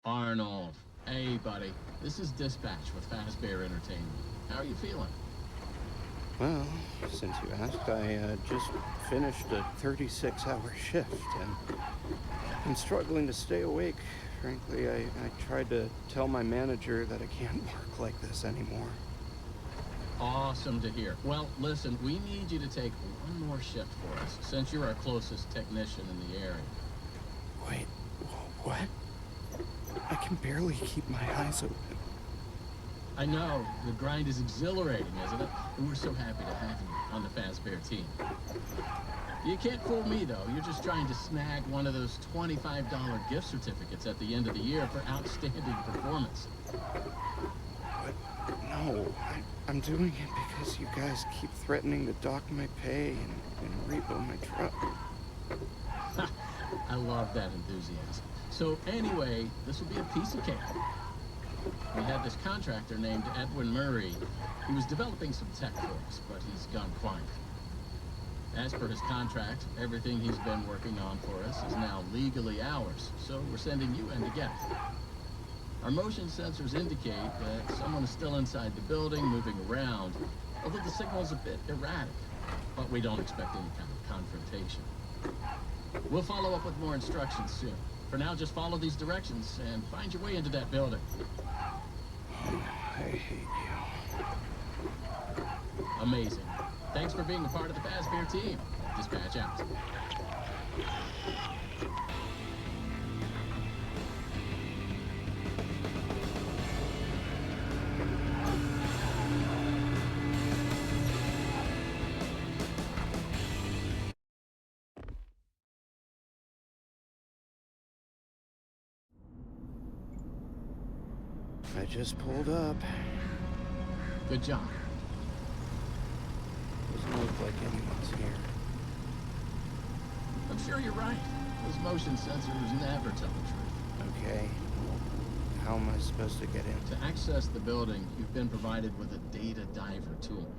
Arnold. Hey, buddy. This is Dispatch with Fazbear Entertainment. How are you feeling? Well, since you asked, I just finished a 36-hour shift, and I'm struggling to stay awake. Frankly, I tried to tell my manager that I can't work like this anymore. Awesome to hear. Well, listen, we need you to take one more shift for us, since you're our closest technician in the area. Wait, what? I can barely keep my eyes open. I know, the grind is exhilarating, isn't it? And we're so happy to have you on the Fazbear team. You can't fool me, though. You're just trying to snag one of those $25 gift certificates at the end of the year for outstanding performance. But no, I'm doing it because you guys keep threatening to dock my pay and repo my truck. I love that enthusiasm. So anyway, this will be a piece of cake. We had this contractor named Edwin Murray. He was developing some tech for us, but he's gone quiet. As per his contract, everything he's been working on for us is now legally ours, so we're sending you in to get it. Our motion sensors indicate that someone is still inside the building, moving around, although the signal's a bit erratic, but we don't expect any kind of confrontation. We'll follow up with more instructions soon. For now, just follow these directions and find your way into that building. I hate you. Amazing. Thanks for being a part of the Fazbear team. Dispatch out. I just pulled up. Good job. Doesn't look like anyone's here. I'm sure you're right. Those motion sensors never tell the truth. Okay. How am I supposed to get in? To access the building, you've been provided with a data diver tool.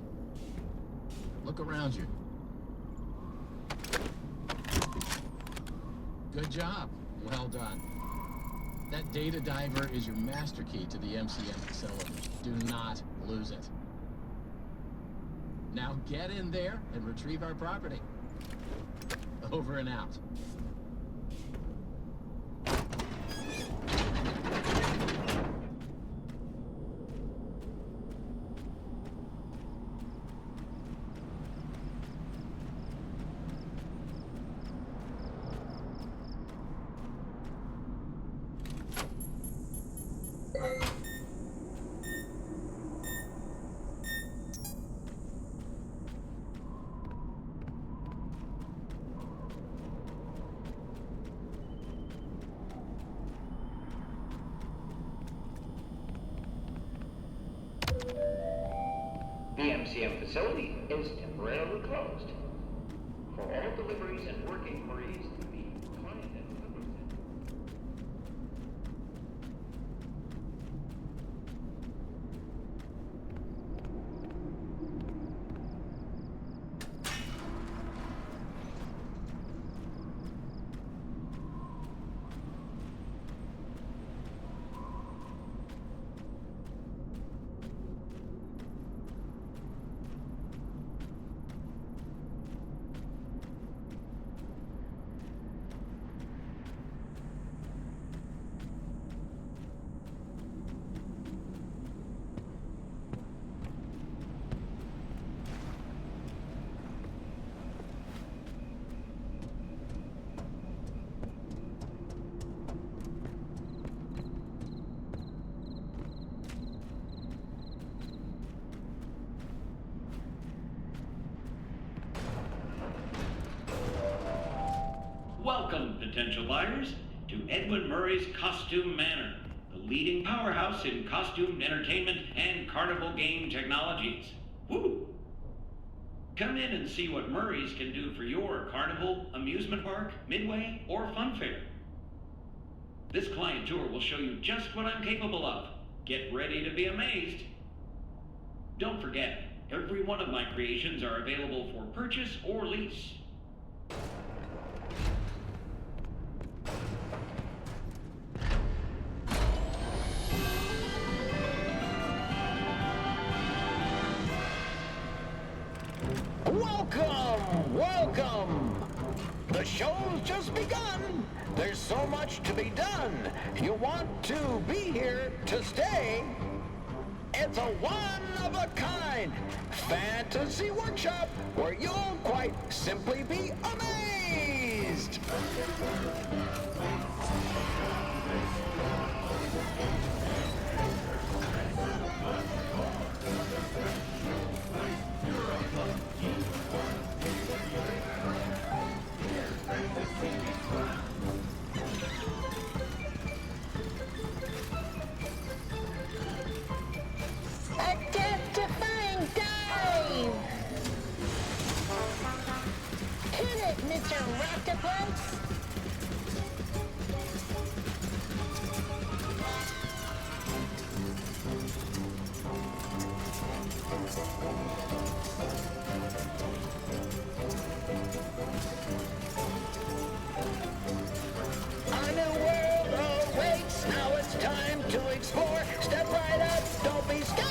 Look around you. Good job. Well done. That data diver is your master key to the MCM facility. Do not lose it. Now get in there and retrieve our property. Over and out. The MCM facility is temporarily closed. For all deliveries and work inquiries to the client and delivery center. Welcome, potential buyers, to Edwin Murray's Costume Manor, the leading powerhouse in costume entertainment and carnival game technologies. Woo! Come in and see what Murray's can do for your carnival, amusement park, midway, or fun fair. This client tour will show you just what I'm capable of. Get ready to be amazed. Don't forget, every one of my creations are available for purchase or lease. Welcome, welcome! The show's just begun. There's so much to be done. You want to be here to stay. It's a one-of-a-kind fantasy workshop where you'll quite simply be amazed. Identifying dive! Hit it, Mr. Octopus! A new world awaits. Now it's time to explore. Step right up. Don't be scared.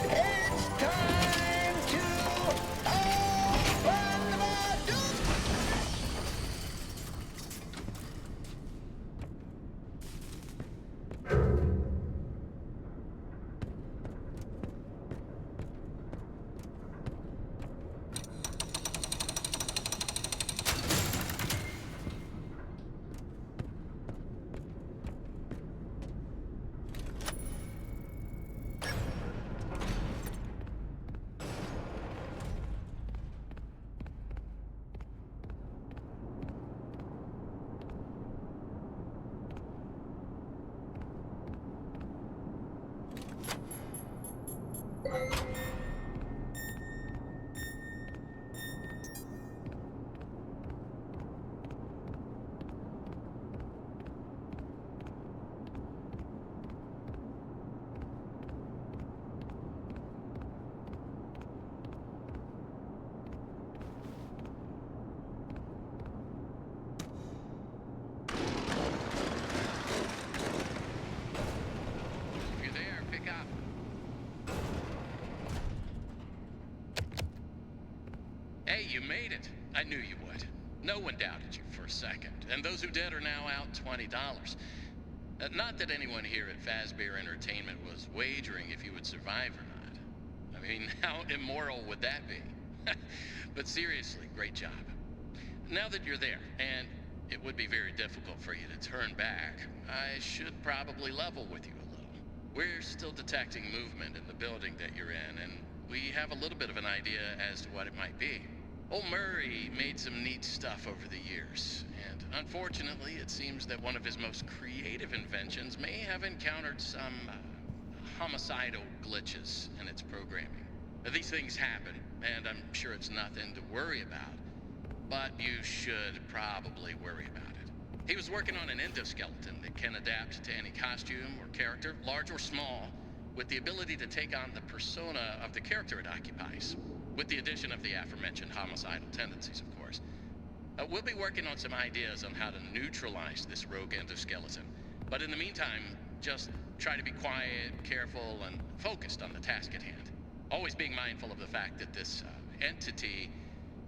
It's time to open the door. If you're there, pick up. Hey, you made it. I knew you would. No one doubted you for a second. And those who did are now out $20. Not that anyone here at Fazbear Entertainment was wagering if you would survive or not. I mean, how immoral would that be? But seriously, great job. Now that you're there, and it would be very difficult for you to turn back, I should probably level with you a little. We're still detecting movement in the building that you're in, and we have a little bit of an idea as to what it might be. Old Murray made some neat stuff over the years, and unfortunately, it seems that one of his most creative inventions may have encountered some homicidal glitches in its programming. Now, these things happen, and I'm sure it's nothing to worry about, but you should probably worry about it. He was working on an endoskeleton that can adapt to any costume or character, large or small, with the ability to take on the persona of the character it occupies, with the addition of the aforementioned homicidal tendencies, of course. We'll be working on some ideas on how to neutralize this rogue endoskeleton, but in the meantime, just try to be quiet, careful, and focused on the task at hand. Always being mindful of the fact that this entity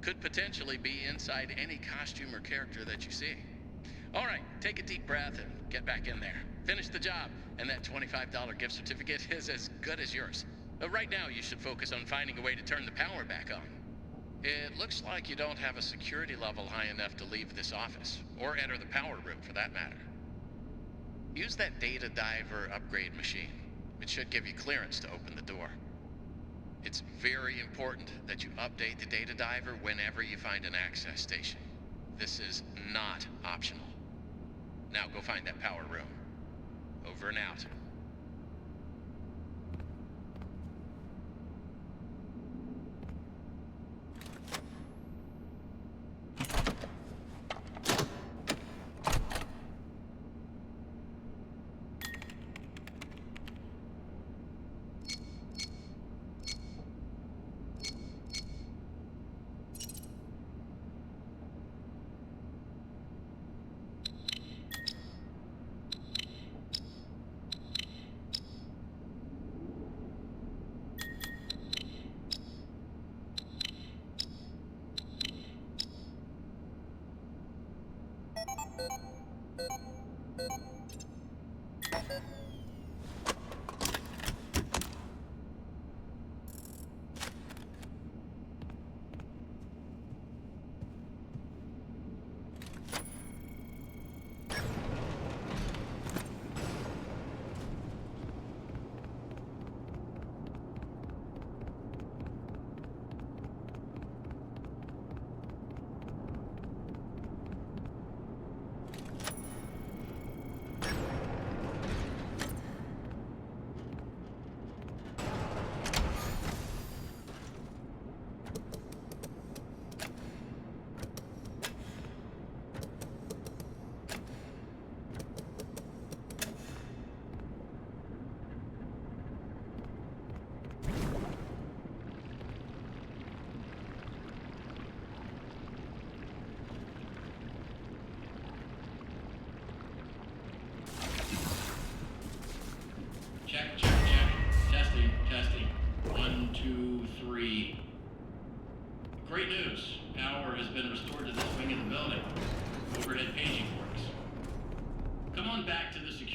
could potentially be inside any costume or character that you see. All right, take a deep breath and get back in there. Finish the job, and that $25 gift certificate is as good as yours. Right now, you should focus on finding a way to turn the power back on. It looks like you don't have a security level high enough to leave this office, or enter the power room for that matter. Use that data diver upgrade machine. It should give you clearance to open the door. It's very important that you update the data diver whenever you find an access station. This is not optional. Now go find that power room. Over and out.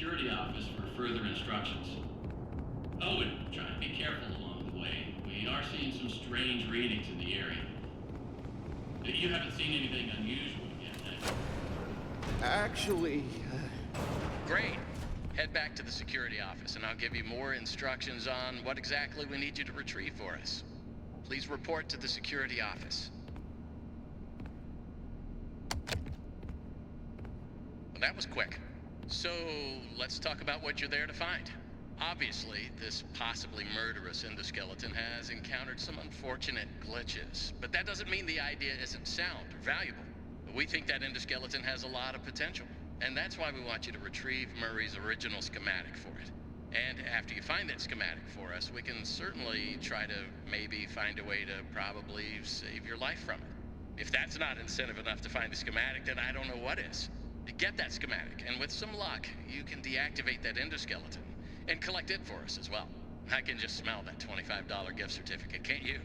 security office for further instructions. Oh, and try and be careful along the way. We are seeing some strange readings in the area. You haven't seen anything unusual yet, have you? Actually, Great. Head back to the security office, and I'll give you more instructions on what exactly we need you to retrieve for us. Please report to the security office. Well, that was quick. So, let's talk about what you're there to find. Obviously, this possibly murderous endoskeleton has encountered some unfortunate glitches, but that doesn't mean the idea isn't sound or valuable. We think that endoskeleton has a lot of potential, and that's why we want you to retrieve Murray's original schematic for it. And after you find that schematic for us, we can certainly try to maybe find a way to probably save your life from it. If that's not incentive enough to find the schematic, then I don't know what is. Get that schematic, and with some luck, you can deactivate that endoskeleton and collect it for us as well. I can just smell that $25 gift certificate, can't you?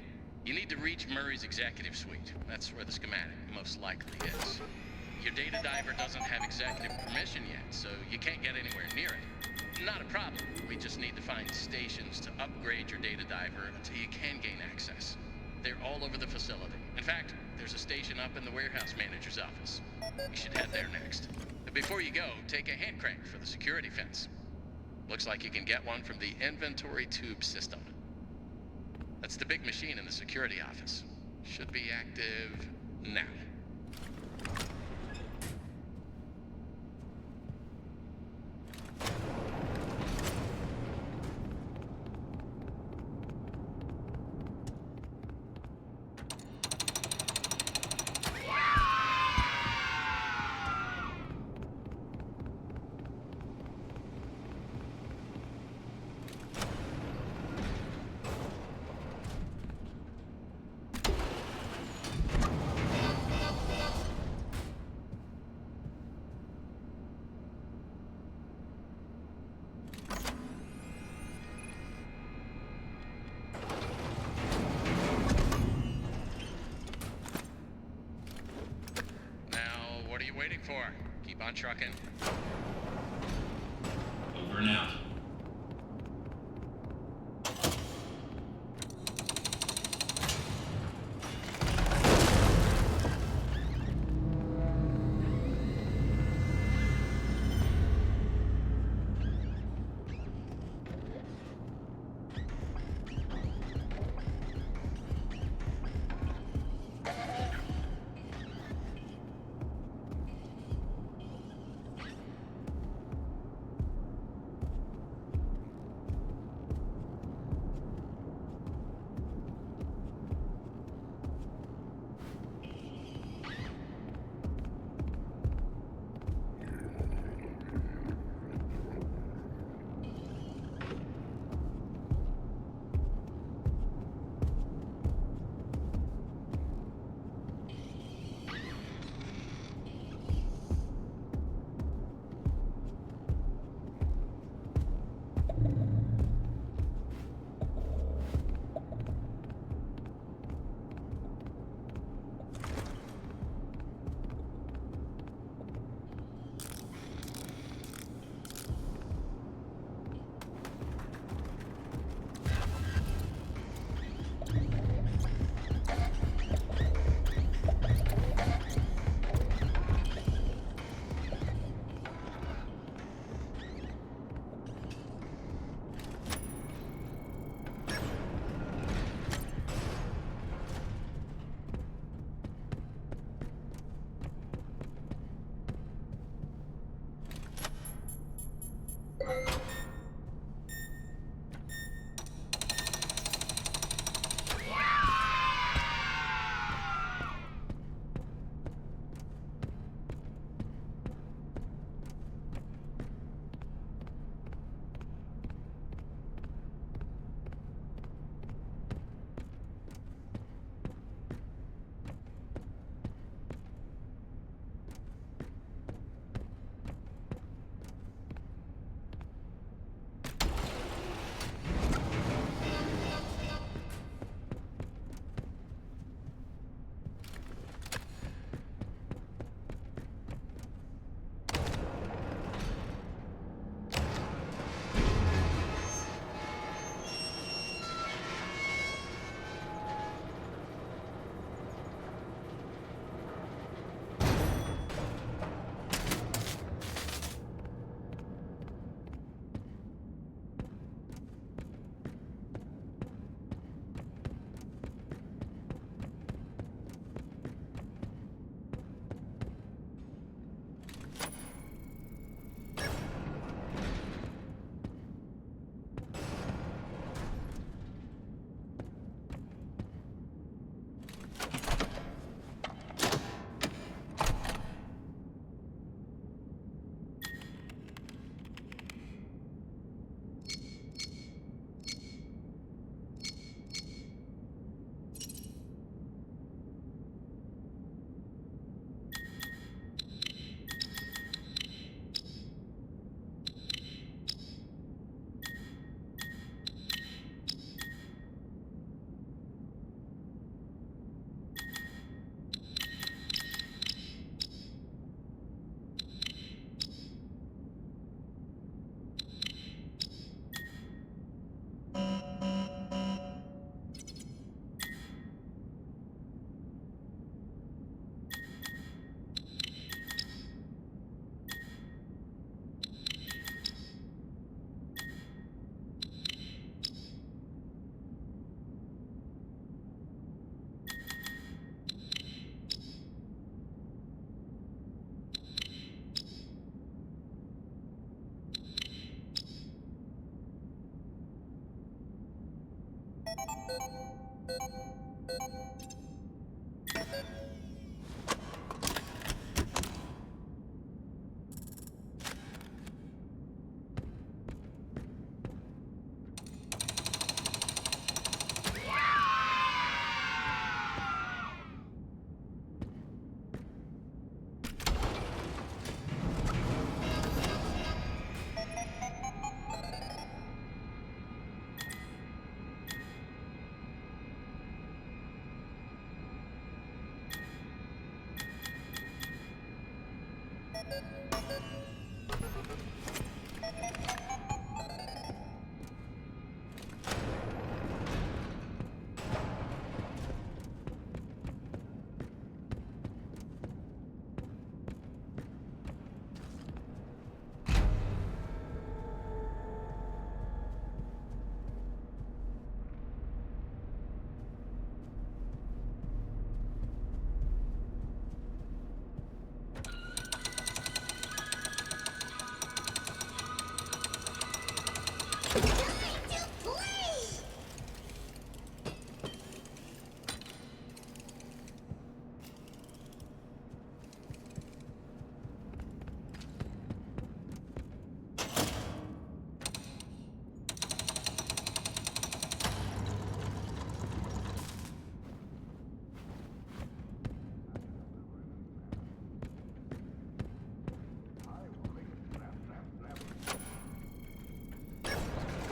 You need to reach Murray's executive suite. That's where the schematic most likely is. Your data diver doesn't have executive permission yet, so you can't get anywhere near it. Not a problem. We just need to find stations to upgrade your data diver until you can gain access. They're all over the facility. In fact, there's a station up in the warehouse manager's office. You should head there next. But before you go, take a hand crank for the security fence. Looks like you can get one from the inventory tube system. That's the big machine in the security office. Should be active now. What are you waiting for? Keep on trucking. Over and out.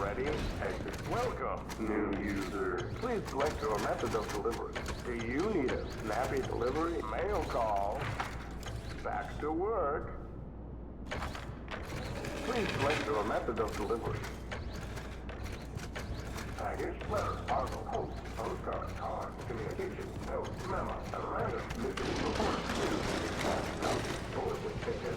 Freddy, exit. Welcome, new user. Please select your method of delivery. Do you need a snappy delivery? Mail call? Back to work. Please select your method of delivery. Package, letter, parcel, post, postcard, card, communication, note, memo, a random, missing, report, news, bullet with ticket.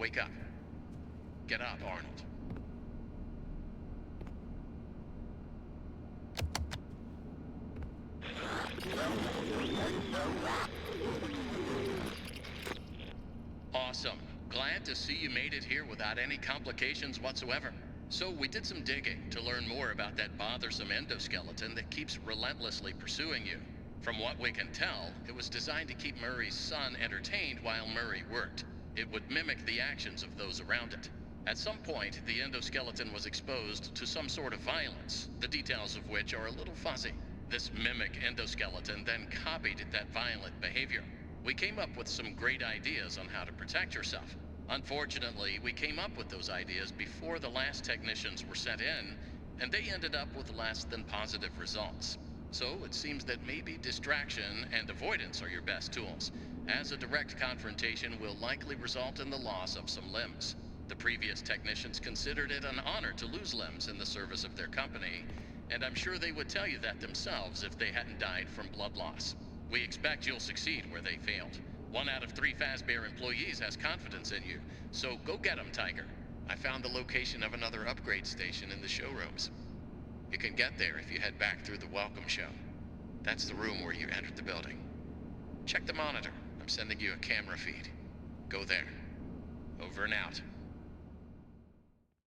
Wake up. Get up, Arnold. Awesome. Glad to see you made it here without any complications whatsoever. So we did some digging to learn more about that bothersome endoskeleton that keeps relentlessly pursuing you. From what we can tell, it was designed to keep Murray's son entertained while Murray worked. It would mimic the actions of those around it. At some point, the endoskeleton was exposed to some sort of violence, the details of which are a little fuzzy. This mimic endoskeleton then copied that violent behavior. We came up with some great ideas on how to protect yourself. Unfortunately, we came up with those ideas before the last technicians were sent in, and they ended up with less than positive results. So it seems that maybe distraction and avoidance are your best tools, as a direct confrontation will likely result in the loss of some limbs. The previous technicians considered it an honor to lose limbs in the service of their company, and I'm sure they would tell you that themselves if they hadn't died from blood loss. We expect you'll succeed where they failed. 1 out of 3 Fazbear employees has confidence in you, so go get 'em, Tiger. I found the location of another upgrade station in the showrooms. You can get there if you head back through the welcome show. That's the room where you entered the building. Check the monitor. I'm sending you a camera feed. Go there. Over and out.